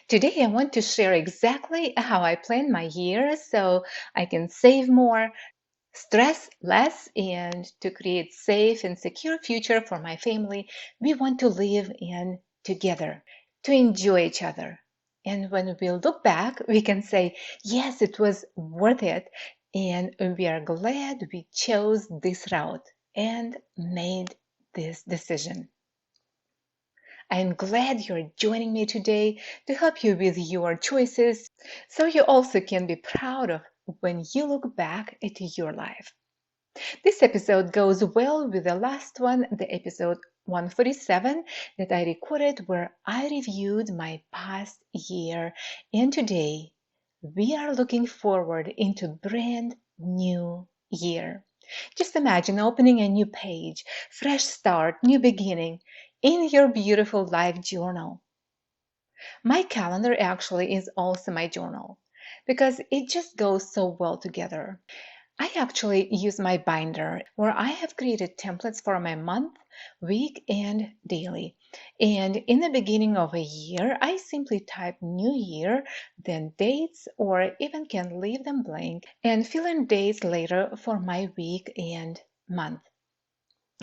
Today, I want to share exactly how I plan my year so I can save more, stress less, and to create safe and secure future for my family we want to live in together, to enjoy each other. And when we look back, we can say, yes, it was worth it, and we are glad we chose this route and made this decision. I'm glad you're joining me today to help you with your choices so you also can be proud of when you look back at your life. This episode goes well with the last one, the episode 147 that I recorded where I reviewed my past year. And today we are looking forward into brand new year. Just imagine opening a new page, fresh start, new beginning in your beautiful life journal. My calendar actually is also my journal because it just goes so well together. I actually use my binder where I have created templates for my month, week, and daily. And in the beginning of a year, I simply type New Year, then dates, or even can leave them blank and fill in dates later for my week and month.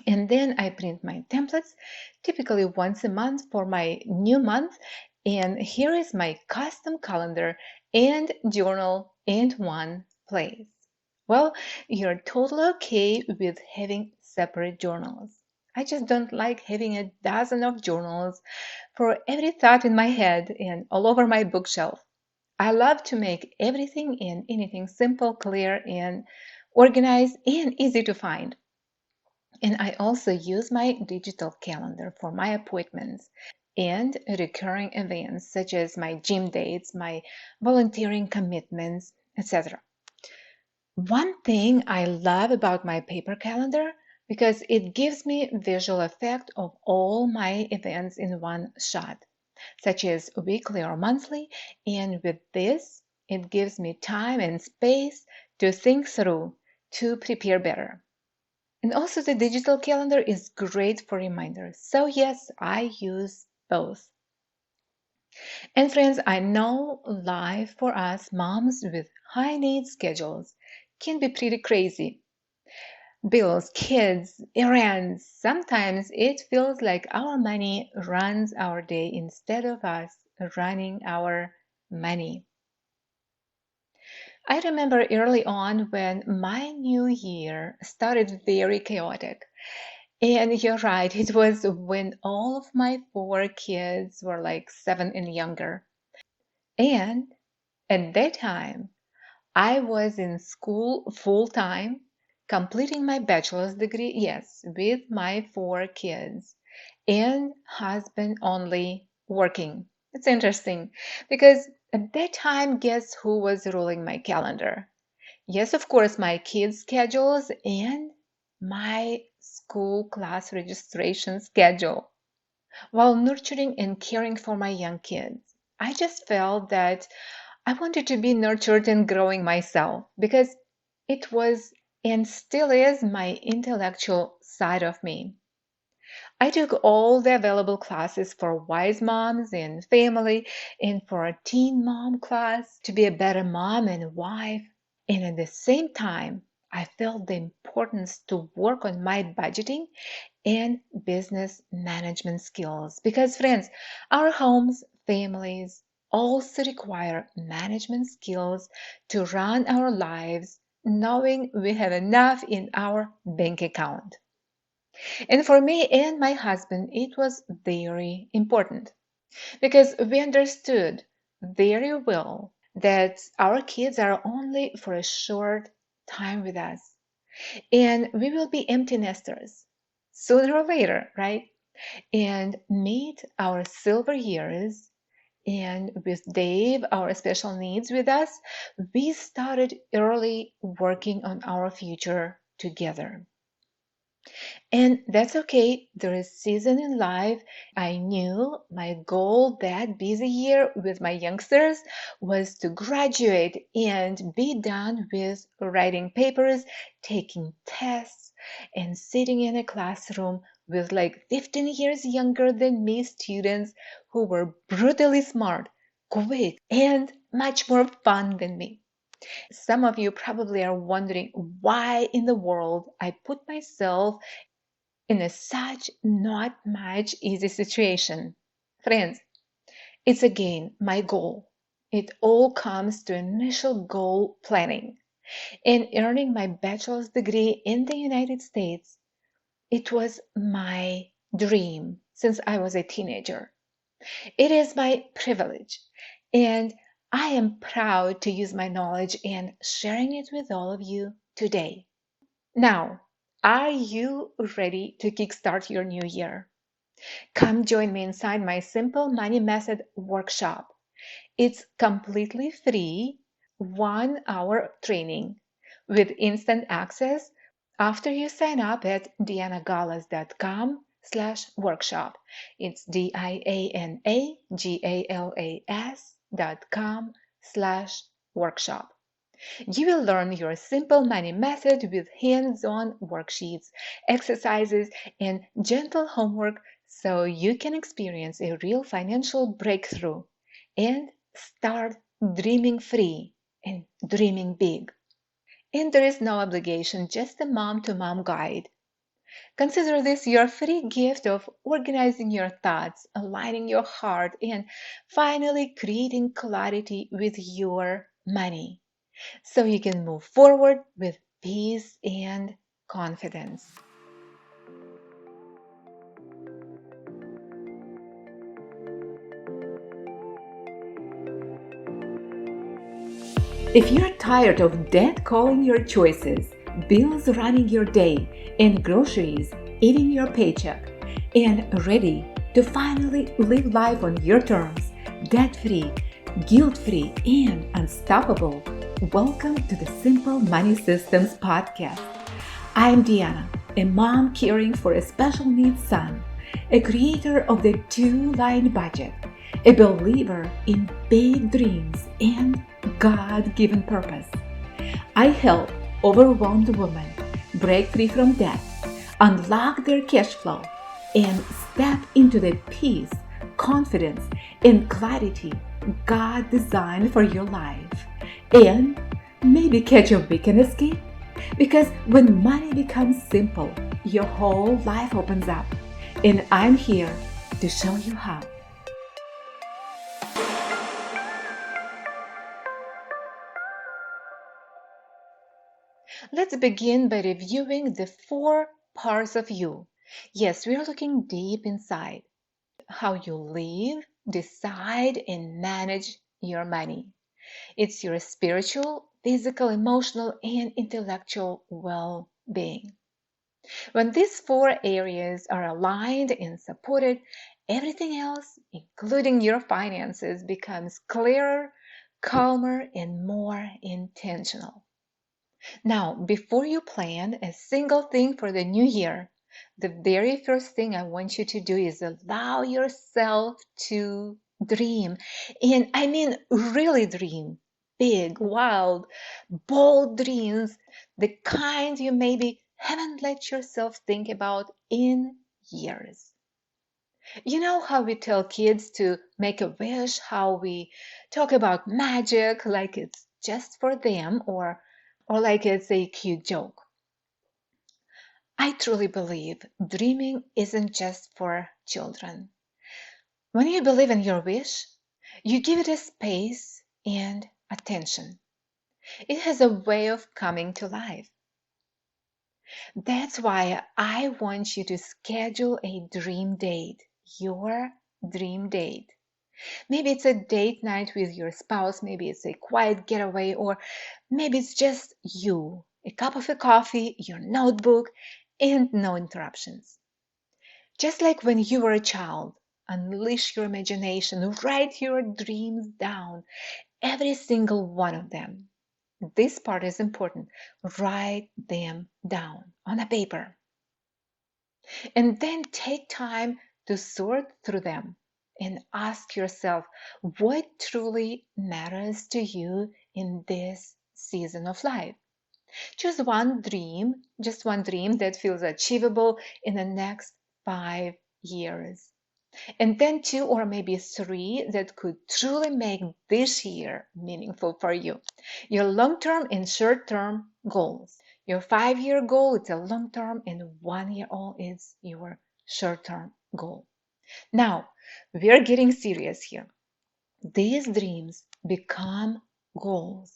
And then I print my templates, typically once a month for my new month. And here is my custom calendar and journal in one place. Well, you're totally okay with having separate journals. I just don't like having a dozen of journals for every thought in my head and all over my bookshelf. I love to make everything and anything simple, clear, and organized and easy to find. And I also use my digital calendar for my appointments and recurring events such as my gym dates, my volunteering commitments, etc. One thing I love about my paper calendar because it gives me visual effect of all my events in one shot, such as weekly or monthly, and with this, it gives me time and space to think through, to prepare better. And also, the digital calendar is great for reminders. So, yes, I use both. And, friends, I know life for us moms with high need schedules can be pretty crazy. Bills, kids, errands. Sometimes it feels like our money runs our day instead of us running our money. I remember early on when my new year started very chaotic. And you're right, it was when all of my four kids were like 7 and younger. And at that time, I was in school full time, completing my bachelor's degree, yes, with my four kids, and husband only working. It's interesting because at that time, guess who was ruling my calendar? Yes, of course, my kids' schedules and my school class registration schedule. While nurturing and caring for my young kids, I just felt that I wanted to be nurtured and growing myself because it was and still is my intellectual side of me. I took all the available classes for wise moms and family and for a teen mom class to be a better mom and wife. And at the same time, I felt the importance to work on my budgeting and business management skills. Because, friends, our homes, families also require management skills to run our lives, knowing we have enough in our bank account. And for me and my husband, it was very important because we understood very well that our kids are only for a short time with us and we will be empty nesters sooner or later, right? And meet our silver years. And with Dave, our special needs with us, we started early working on our future together. And that's okay. There is season in life. I knew my goal that busy year with my youngsters was to graduate and be done with writing papers, taking tests, and sitting in a classroom with like 15 years younger than me students who were brutally smart. quick, and much more fun than me. Some of you probably are wondering why in the world I put myself in a such not much easy situation. Friends, it's again my goal. It all comes to initial goal planning. In earning my bachelor's degree in the United States, it was my dream since I was a teenager. It is my privilege, and I am proud to use my knowledge and sharing it with all of you today. Now, are you ready to kickstart your new year? Come join me inside my Simple Money Method workshop. It's completely free, 1 hour training with instant access after you sign up at dianagalas.com/workshop. It's dianagalas.com/workshop. You will learn your simple money method with hands-on worksheets, exercises, and gentle homework so you can experience a real financial breakthrough and start dreaming free and dreaming big. And there is no obligation, just a mom-to-mom guide. Consider this your free gift of organizing your thoughts, aligning your heart, and finally creating clarity with your money so you can move forward with peace and confidence. If you're tired of debt calling your choices, bills running your day, and groceries eating your paycheck, and ready to finally live life on your terms, debt-free, guilt-free, and unstoppable, welcome to the Simple Money Systems podcast. I'm Diana, a mom caring for a special needs son, a creator of the two-line budget, a believer in big dreams and God-given purpose. I help overwhelmed women break free from debt, unlock their cash flow, and step into the peace, confidence, and clarity God designed for your life. And maybe catch a weekend escape. Because when money becomes simple, your whole life opens up. And I'm here to show you how. Let's begin by reviewing the 4 parts of you. Yes, we are looking deep inside. How you live, decide, and manage your money. It's your spiritual, physical, emotional, and intellectual well-being. When these 4 areas are aligned and supported, everything else, including your finances, becomes clearer, calmer, and more intentional. Now, before you plan a single thing for the new year, the very first thing I want you to do is allow yourself to dream. And I mean, really dream. Big, wild, bold dreams, the kind you maybe haven't let yourself think about in years. You know how we tell kids to make a wish, how we talk about magic like it's just for them or like it's a cute joke. I truly believe dreaming isn't just for children. When you believe in your wish, you give it a space and attention. It has a way of coming to life. That's why I want you to schedule a dream date, your dream date. Maybe it's a date night with your spouse, maybe it's a quiet getaway, or maybe it's just you, a cup of coffee, your notebook, and no interruptions. Just like when you were a child, unleash your imagination, write your dreams down, every single one of them. This part is important. Write them down on a paper. And then take time to sort through them and ask yourself what truly matters to you in this season of life. Choose one dream, just one dream that feels achievable in the next 5 years. and then two or maybe three that could truly make this year meaningful for you. Your long-term and short-term goals. Your 5-year goal is a long-term and 1 year old is your short-term goal. Now, we're getting serious here. These dreams become goals.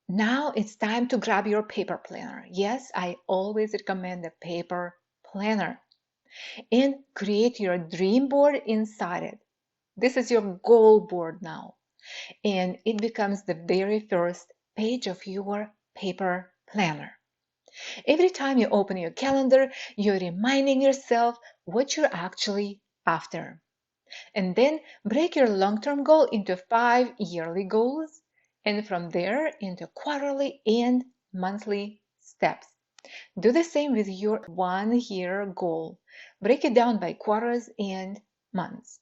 Now it's time to grab your paper planner. Yes, I always recommend a paper planner and create your dream board inside it. This is your goal board now, and it becomes the very first page of your paper planner. Every time you open your calendar, you're reminding yourself what you're actually after. And then break your long term goal into 5 yearly goals, and from there into quarterly and monthly steps. Do the same with your 1 year goal. Break it down by quarters and months.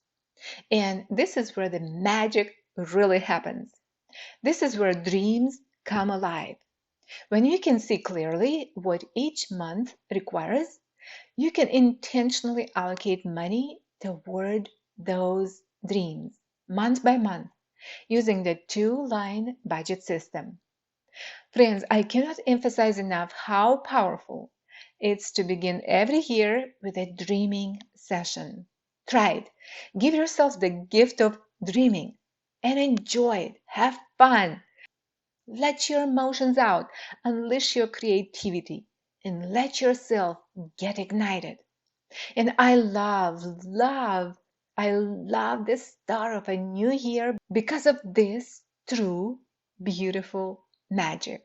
And this is where the magic really happens. This is where dreams come alive. When you can see clearly what each month requires, you can intentionally allocate money toward those dreams month by month using the two-line budget system. Friends, I cannot emphasize enough how powerful it's to begin every year with a dreaming session. Try it. Give yourself the gift of dreaming and enjoy it. Have fun. Let your emotions out. Unleash your creativity and let yourself get ignited. And I love the start of a new year because of this true, beautiful magic.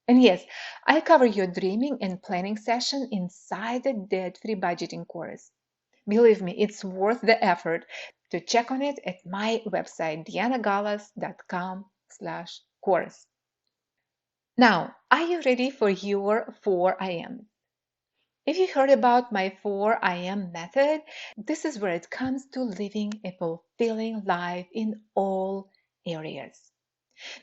And yes, I cover your dreaming and planning session inside the debt-free budgeting course. Believe me, it's worth the effort to check on it at my website, dianagalas.com/course. Now, are you ready for your 4 I.M.? If you heard about my 4 I.M. method, this is where it comes to living a fulfilling life in all areas.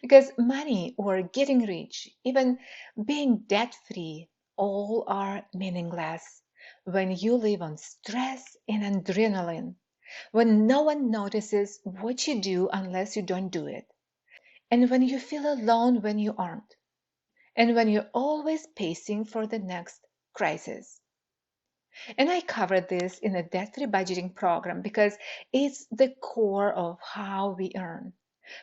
Because money or getting rich, even being debt free, all are meaningless when you live on stress and adrenaline, when no one notices what you do unless you don't do it, and when you feel alone when you aren't, and when you're always pacing for the next crisis. And I cover this in a debt free budgeting program because it's the core of how we earn,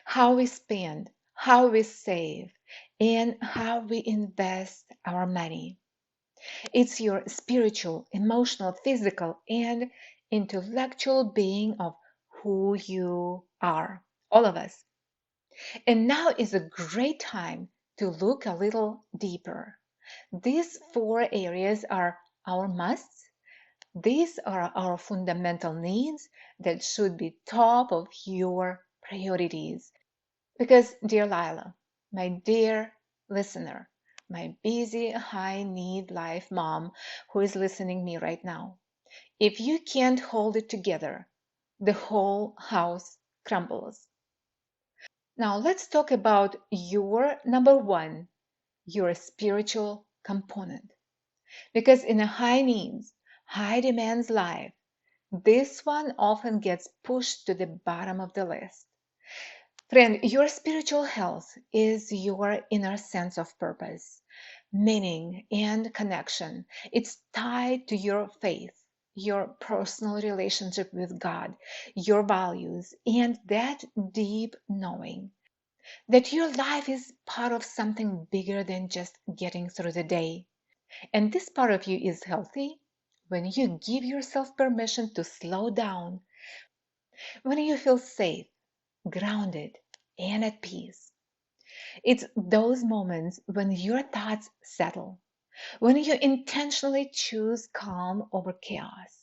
how we spend, how we save, and how we invest our money. It's your spiritual, emotional, physical, and intellectual being of who you are, all of us. And now is a great time to look a little deeper. These four areas are our musts. These are our fundamental needs that should be top of your priorities. Because, dear Lila, my dear listener, my busy, high need life mom who is listening me right now, if you can't hold it together, the whole house crumbles. Now let's talk about your number one, your spiritual component. Because in a high needs, high demands life, this one often gets pushed to the bottom of the list. Friend, your spiritual health is your inner sense of purpose, meaning, and connection. It's tied to your faith, your personal relationship with God, your values, and that deep knowing that your life is part of something bigger than just getting through the day. And this part of you is healthy when you give yourself permission to slow down, when you feel safe, grounded, and at peace. It's those moments when your thoughts settle, when you intentionally choose calm over chaos,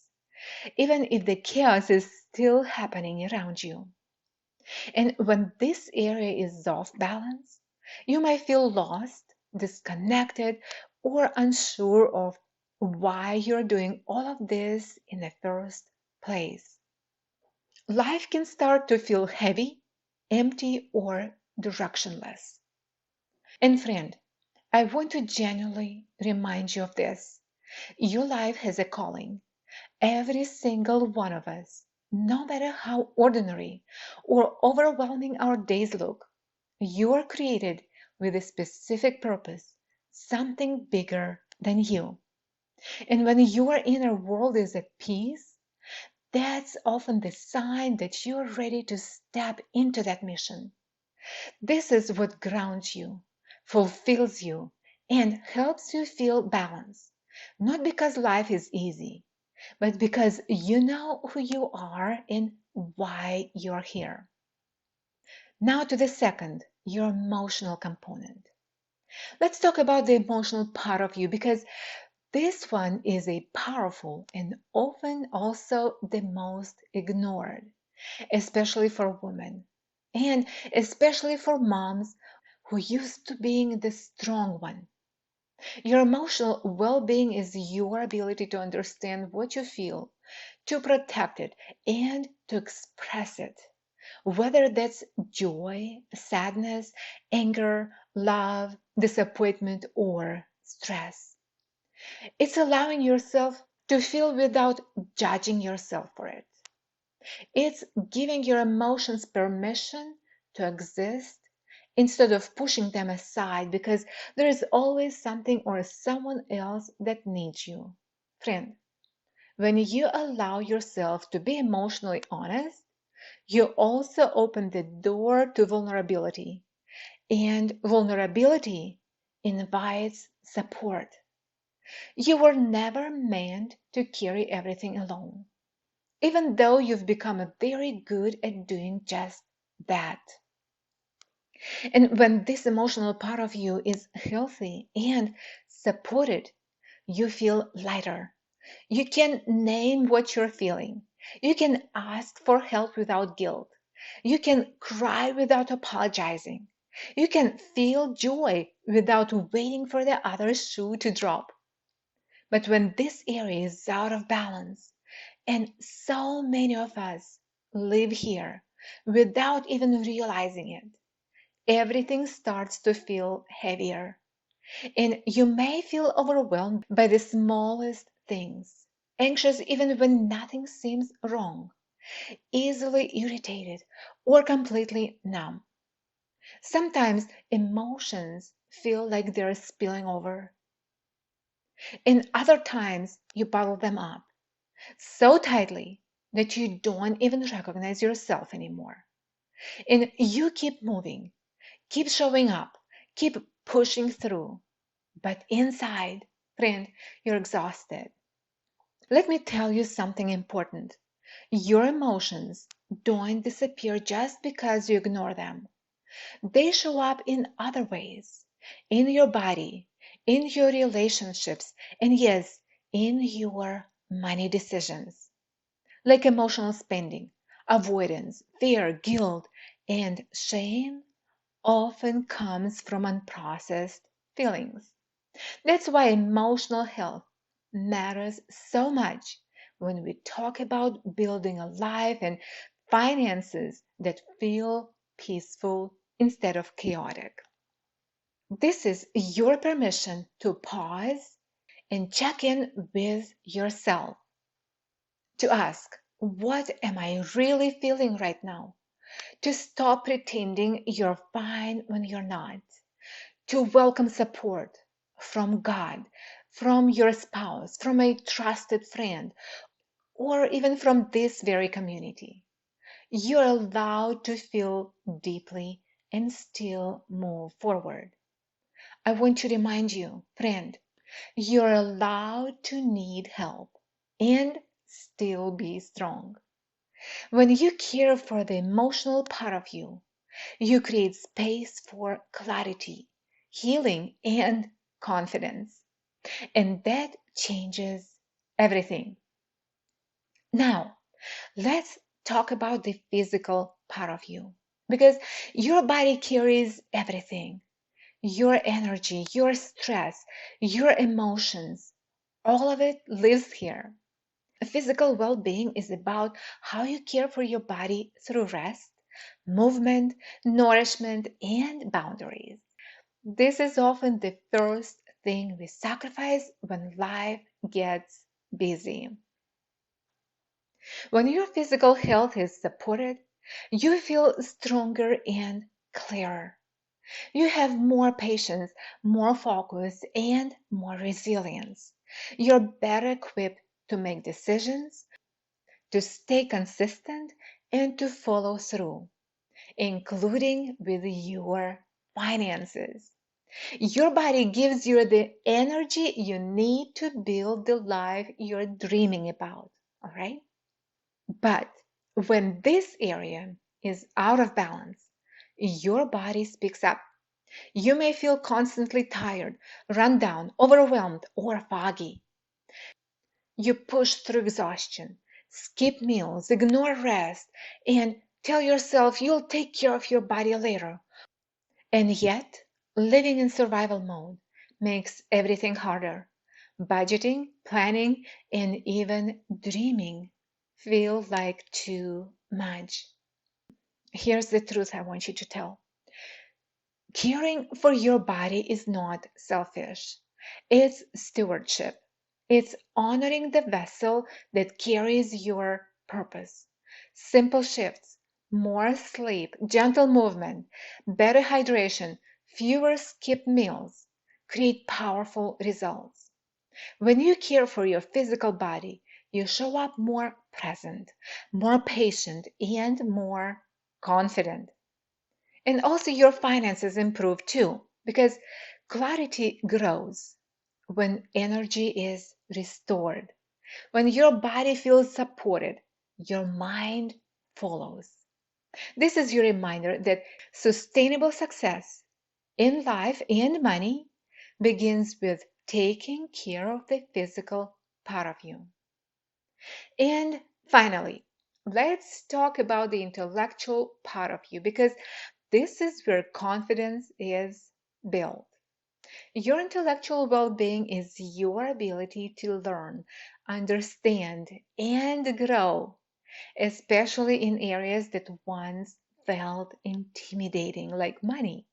even if the chaos is still happening around you. And when this area is off balance, you might feel lost, disconnected, or unsure of why you're doing all of this in the first place. Life can start to feel heavy, empty, or directionless. And friend, I want to genuinely remind you of this. Your life has a calling. Every single one of us. No matter how ordinary or overwhelming our days look, you are created with a specific purpose, something bigger than you. And when your inner world is at peace, that's often the sign that you're ready to step into that mission. This is what grounds you, fulfills you, and helps you feel balanced. Not because life is easy, but because you know who you are and why you're here. Now to the second, your emotional component. Let's talk about the emotional part of you because this one is a powerful and often also the most ignored, especially for women and especially for moms who used to being the strong one. Your emotional well-being is your ability to understand what you feel, to protect it, and to express it, whether that's joy, sadness, anger, love, disappointment, or stress. It's allowing yourself to feel without judging yourself for it. It's giving your emotions permission to exist instead of pushing them aside because there is always something or someone else that needs you. Friend, when you allow yourself to be emotionally honest, you also open the door to vulnerability, and vulnerability invites support. You were never meant to carry everything alone, even though you've become very good at doing just that. And when this emotional part of you is healthy and supported, you feel lighter. You can name what you're feeling. You can ask for help without guilt. You can cry without apologizing. You can feel joy without waiting for the other shoe to drop. But when this area is out of balance, and so many of us live here without even realizing it, everything starts to feel heavier. And you may feel overwhelmed by the smallest things, anxious even when nothing seems wrong, easily irritated, or completely numb. Sometimes emotions feel like they're spilling over, and other times you bottle them up so tightly that you don't even recognize yourself anymore. And you keep moving, keep showing up, keep pushing through. But inside, friend, you're exhausted. Let me tell you something important. Your emotions don't disappear just because you ignore them. They show up in other ways, in your body, in your relationships, and yes, in your money decisions, like emotional spending, avoidance, fear, guilt, and shame often comes from unprocessed feelings. That's why emotional health matters so much when we talk about building a life and finances that feel peaceful instead of chaotic. This is your permission to pause and check in with yourself, to ask, what am I really feeling right now? To stop pretending you're fine when you're not, to welcome support from God, from your spouse, from a trusted friend, or even from this very community. You're allowed to feel deeply and still move forward. I want to remind you, friend, you're allowed to need help and still be strong. When you care for the emotional part of you, you create space for clarity, healing, and confidence. And that changes everything. Now, let's talk about the physical part of you because your body carries everything, your energy, your stress, your emotions. All of it lives here. Physical well being is about how you care for your body through rest, movement, nourishment, and boundaries. This is often the first thing we sacrifice when life gets busy. When your physical health is supported, you feel stronger and clearer. You have more patience, more focus, and more resilience. You're better equipped to make decisions, to stay consistent, and to follow through, including with your finances. Your body gives you the energy you need to build the life you're dreaming about, all right? But when this area is out of balance, your body speaks up. You may feel constantly tired, run down, overwhelmed, or foggy. You push through exhaustion, skip meals, ignore rest, and tell yourself you'll take care of your body later. And yet, living in survival mode makes everything harder. Budgeting, planning, and even dreaming feel like too much. Here's the truth I want you to tell. Caring for your body is not selfish. It's stewardship. It's honoring the vessel that carries your purpose. Simple shifts, more sleep, gentle movement, better hydration, fewer skipped meals create powerful results. When you care for your physical body, you show up more present, more patient, and more confident. And also, your finances improve too, because clarity grows when energy is restored. When your body feels supported, your mind follows. This is your reminder that sustainable success in life and money begins with taking care of the physical part of you. And finally, let's talk about the intellectual part of you because this is where confidence is built. Your intellectual well being is your ability to learn, understand, and grow, especially in areas that once felt intimidating, like money.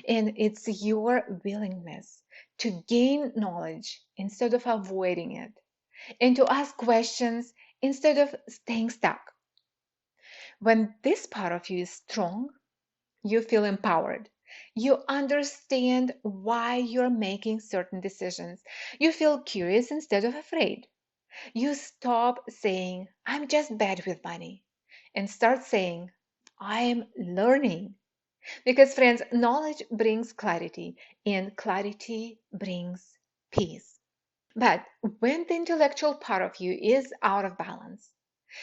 And it's your willingness to gain knowledge instead of avoiding it, and to ask questions instead of staying stuck. When this part of you is strong, you feel empowered. You understand why you're making certain decisions. You feel curious instead of afraid. You stop saying, I'm just bad with money, and start saying, I'm learning. Because, friends, knowledge brings clarity, and clarity brings peace. But when the intellectual part of you is out of balance,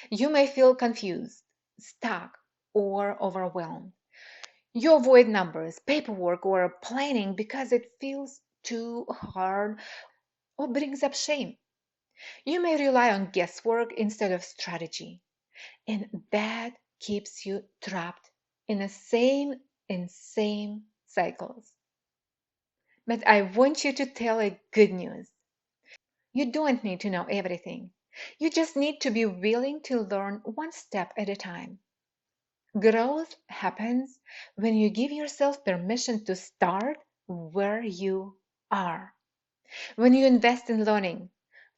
you may feel confused, stuck, or overwhelmed. You avoid numbers, paperwork, or planning because it feels too hard or brings up shame. You may rely on guesswork instead of strategy, and that keeps you trapped in the same cycles. But I want you to tell a good news. You don't need to know everything. You just need to be willing to learn one step at a time. Growth happens when you give yourself permission to start where you are. When you invest in learning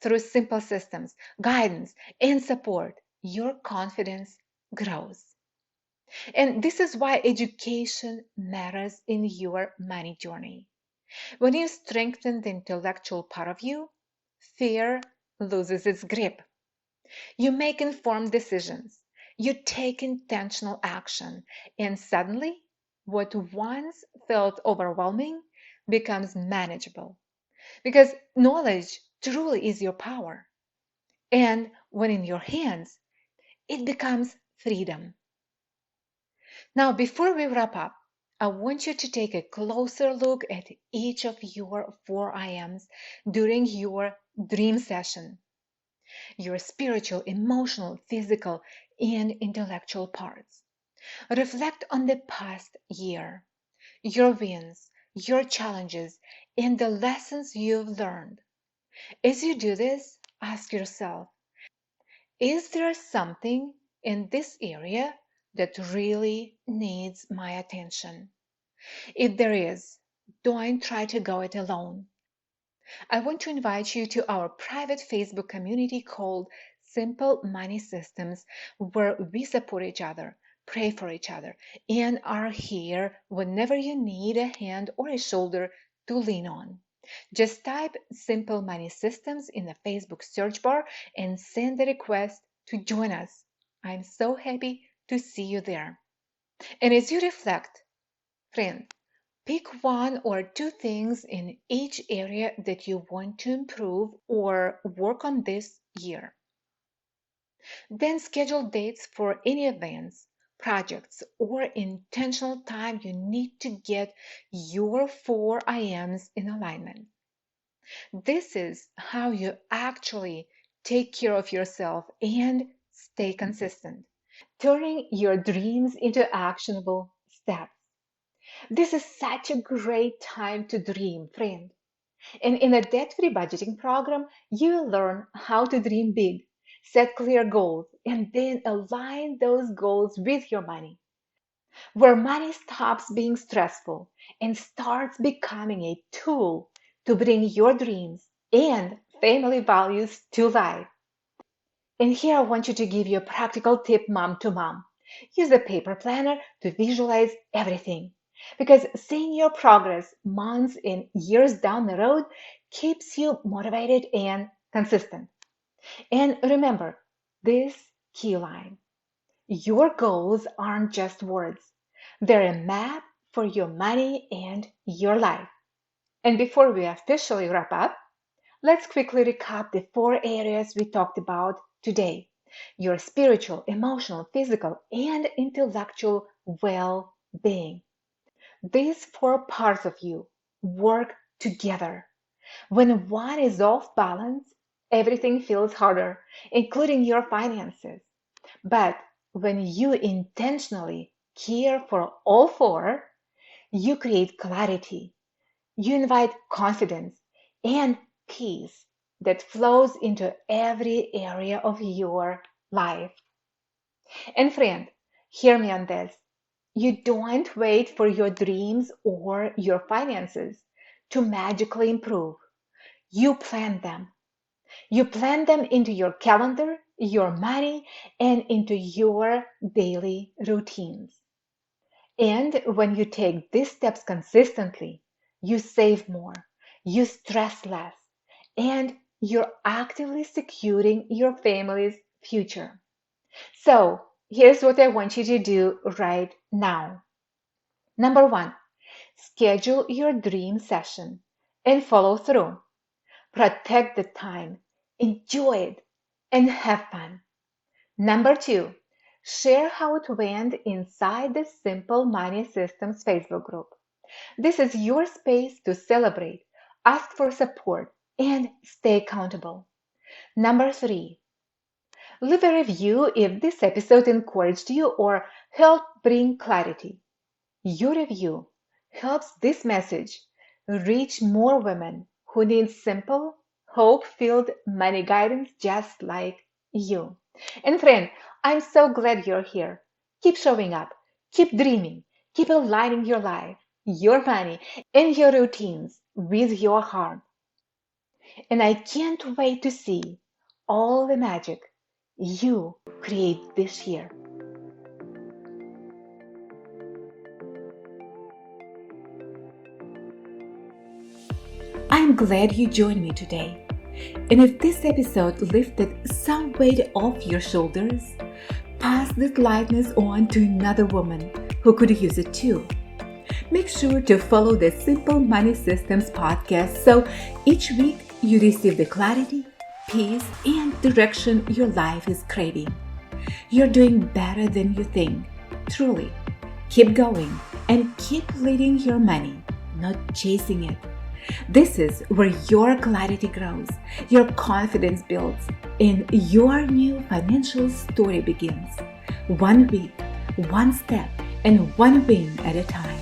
through simple systems, guidance, and support, your confidence grows. And this is why education matters in your money journey. When you strengthen the intellectual part of you, fear loses its grip. You make informed decisions. You take intentional action. And suddenly, what once felt overwhelming becomes manageable. Because knowledge truly is your power. And when in your hands, it becomes freedom. Now, before we wrap up, I want you to take a closer look at each of your four I ams during your dream session. Your spiritual, emotional, physical, and intellectual parts. Reflect on the past year, your wins, your challenges, and the lessons you've learned. As you do this, ask yourself, is there something in this area that really needs my attention? If there is, don't try to go it alone. I want to invite you to our private Facebook community called simple money systems where we support each other, pray for each other, and are here whenever you need a hand or a shoulder to lean on. Just type Simple Money Systems in the Facebook search bar and send a request to join us. I'm so happy to see you there. And as you reflect, friend, pick one or two things in each area that you want to improve or work on this year. Then schedule dates for any events, projects, or intentional time you need to get your 4 IMs in alignment. This is how you actually take care of yourself and stay consistent, turning your dreams into actionable steps. This is such a great time to dream, friend. And in a debt-free budgeting program, you'll learn how to dream big, set clear goals, and then align those goals with your money, where money stops being stressful and starts becoming a tool to bring your dreams and family values to life. And here I want you to give you a practical tip, mom to mom. Use a paper planner to visualize everything. Because seeing your progress months and years down the road keeps you motivated and consistent. And remember this key line: your goals aren't just words, they're a map for your money and your life. And before we officially wrap up, let's quickly recap the 4 areas we talked about today: your spiritual, emotional, physical, and intellectual well being. These 4 parts of you work together. When one is off balance, everything feels harder, including your finances. But when you intentionally care for all 4, you create clarity, you invite confidence and peace that flows into every area of your life. And friend, hear me on this. You don't wait for your dreams or your finances to magically improve. You plan them. You plan them into your calendar, your money, and into your daily routines. And when you take these steps consistently, you save more, you stress less, and you're actively securing your family's future. So, here's what I want you to do right now. Number 1, schedule your dream session and follow through. Protect the time, enjoy it, and have fun. Number 2, share how it went inside the Simple Money Systems Facebook group. This is your space to celebrate, ask for support, and stay accountable. Number 3, leave a review if this episode encouraged you or helped bring clarity. Your review helps this message reach more women who need simple, hope-filled money guidance just like you. And friend, I'm so glad you're here. Keep showing up, keep dreaming, keep aligning your life, your money, and your routines with your heart. And I can't wait to see all the magic you create this year. I'm glad you joined me today. And if this episode lifted some weight off your shoulders, pass this lightness on to another woman who could use it too. Make sure to follow the Simple Money Systems podcast so each week you receive the clarity, peace, and direction your life is craving. You're doing better than you think. Truly. Keep going and keep leading your money, not chasing it. This is where your clarity grows, your confidence builds, and your new financial story begins. One week, one step, and one win at a time.